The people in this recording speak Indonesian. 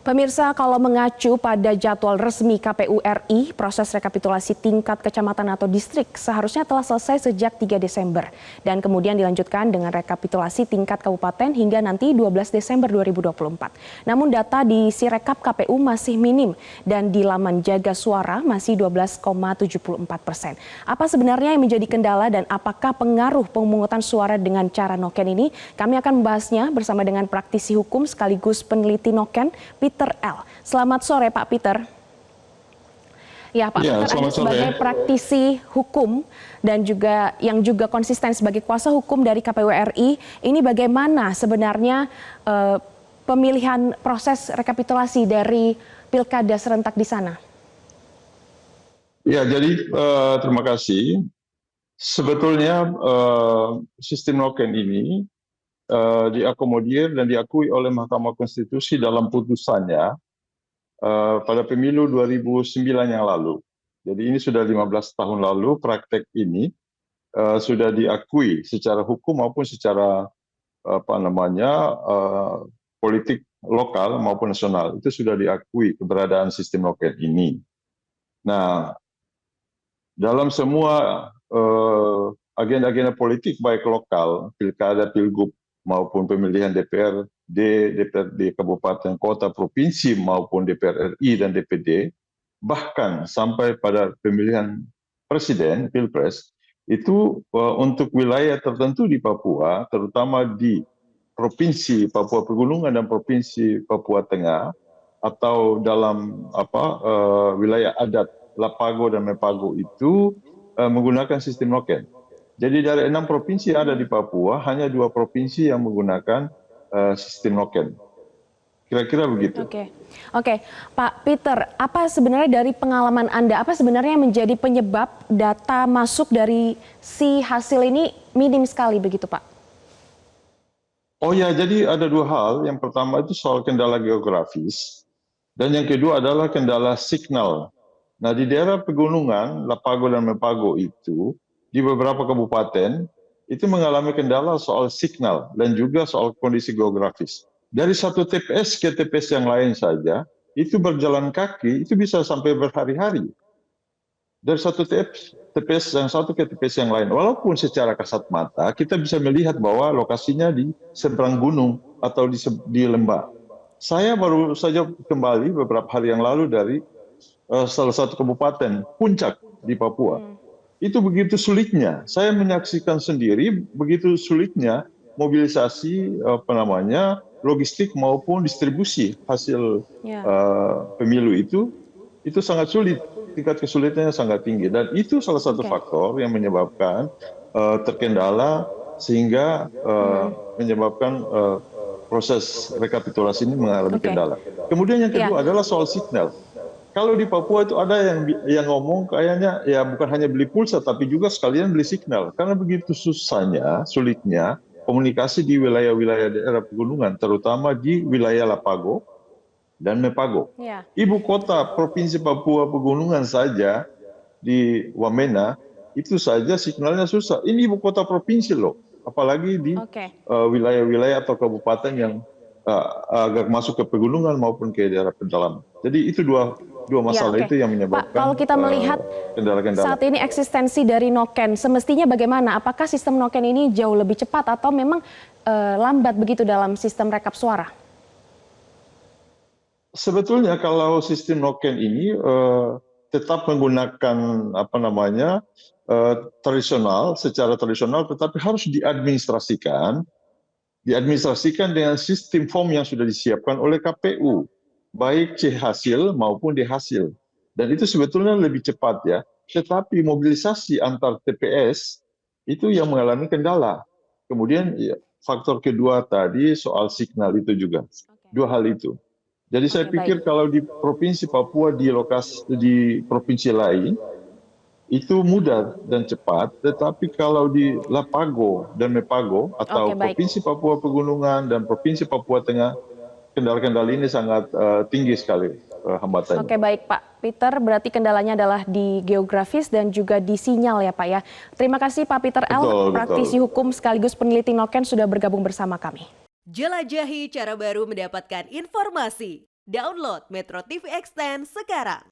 Pemirsa, kalau mengacu pada jadwal resmi KPU RI, proses rekapitulasi tingkat kecamatan atau distrik seharusnya telah selesai sejak 3 Desember. Dan kemudian dilanjutkan dengan rekapitulasi tingkat kabupaten hingga nanti 12 Desember 2024. Namun data di Sirekap KPU masih minim dan di laman Jaga Suara masih 12,74%. Apa sebenarnya yang menjadi kendala dan apakah pengaruh pemungutan suara dengan cara noken ini? Kami akan membahasnya bersama dengan praktisi hukum sekaligus peneliti noken, Peter L. Selamat sore Pak Peter. Ya Pak Peter, Anda sebagai praktisi hukum dan yang juga konsisten sebagai kuasa hukum dari KPU RI, ini bagaimana sebenarnya pemilihan proses rekapitulasi dari pilkada serentak di sana? Ya, jadi terima kasih. Sebetulnya sistem noken ini diakomodir dan diakui oleh Mahkamah Konstitusi dalam putusannya pada pemilu 2009 yang lalu. Jadi ini sudah 15 tahun lalu praktek ini sudah diakui secara hukum maupun secara politik lokal maupun nasional. Itu sudah diakui keberadaan sistem noken ini. Nah, dalam semua agenda-agenda politik baik lokal, pilkada, pilgub maupun pemilihan DPRD, DPRD kabupaten, kota, provinsi maupun DPR RI dan DPD, bahkan sampai pada pemilihan presiden, pilpres, itu untuk wilayah tertentu di Papua, terutama di provinsi Papua Pegunungan dan provinsi Papua Tengah, atau dalam wilayah adat Lapago dan Mepago itu menggunakan sistem noken. Jadi dari 6 provinsi yang ada di Papua, hanya 2 provinsi yang menggunakan sistem noken. Kira-kira begitu. Oke, Pak Peter, apa sebenarnya dari pengalaman Anda, apa sebenarnya yang menjadi penyebab data masuk dari si hasil ini minim sekali begitu Pak? Oh ya, jadi ada 2 hal. Yang pertama itu soal kendala geografis, dan yang kedua adalah kendala signal. Nah, di daerah pegunungan, Lapago dan Mepago itu, di beberapa kabupaten, itu mengalami kendala soal signal dan juga soal kondisi geografis. Dari satu TPS ke TPS yang lain saja, itu berjalan kaki, itu bisa sampai berhari-hari. Dari satu TPS yang satu ke TPS yang lain. Walaupun secara kasat mata, kita bisa melihat bahwa lokasinya di seberang gunung atau di lembah. Saya baru saja kembali beberapa hari yang lalu dari salah satu kabupaten, Puncak di Papua. Itu begitu sulitnya. Saya menyaksikan sendiri begitu sulitnya mobilisasi logistik maupun distribusi hasil pemilu itu sangat sulit. Tingkat kesulitannya sangat tinggi. Dan itu salah satu faktor yang menyebabkan terkendala sehingga menyebabkan proses rekapitulasi ini mengalami kendala. Kemudian yang kedua adalah soal signal. Kalau di Papua itu ada yang ngomong kayaknya ya bukan hanya beli pulsa tapi juga sekalian beli signal. Karena begitu sulitnya komunikasi di wilayah-wilayah daerah pegunungan, terutama di wilayah Lapago dan Mepago. Ibu kota Provinsi Papua Pegunungan saja di Wamena, itu saja signalnya susah. Ini ibu kota provinsi loh, apalagi di wilayah-wilayah atau kabupaten yang agak masuk ke pegunungan maupun ke daerah pedalaman. Jadi itu dua masalah itu yang menyebabkan Pak, kalau kita melihat kendala-kendala. Saat ini eksistensi dari noken, semestinya bagaimana? Apakah sistem noken ini jauh lebih cepat atau memang lambat begitu dalam sistem rekap suara? Sebetulnya kalau sistem noken ini tetap menggunakan secara tradisional, tetapi harus diadministrasikan dengan sistem form yang sudah disiapkan oleh KPU, baik C hasil maupun D hasil. Dan itu sebetulnya lebih cepat ya. Tetapi mobilisasi antar TPS itu yang mengalami kendala. Kemudian faktor kedua tadi soal signal itu juga. 2 hal itu. Jadi saya pikir kalau di Provinsi Papua di provinsi lain itu mudah dan cepat, tetapi kalau di Lapago dan Mepago atau Provinsi Papua Pegunungan dan Provinsi Papua Tengah, kendala-kendala ini sangat tinggi sekali hambatannya. Oke, baik Pak Peter, berarti kendalanya adalah di geografis dan juga di sinyal ya Pak ya. Terima kasih Pak Peter L, praktisi hukum sekaligus peneliti noken sudah bergabung bersama kami. Jelajahi cara baru mendapatkan informasi Download Metro TV Extend sekarang.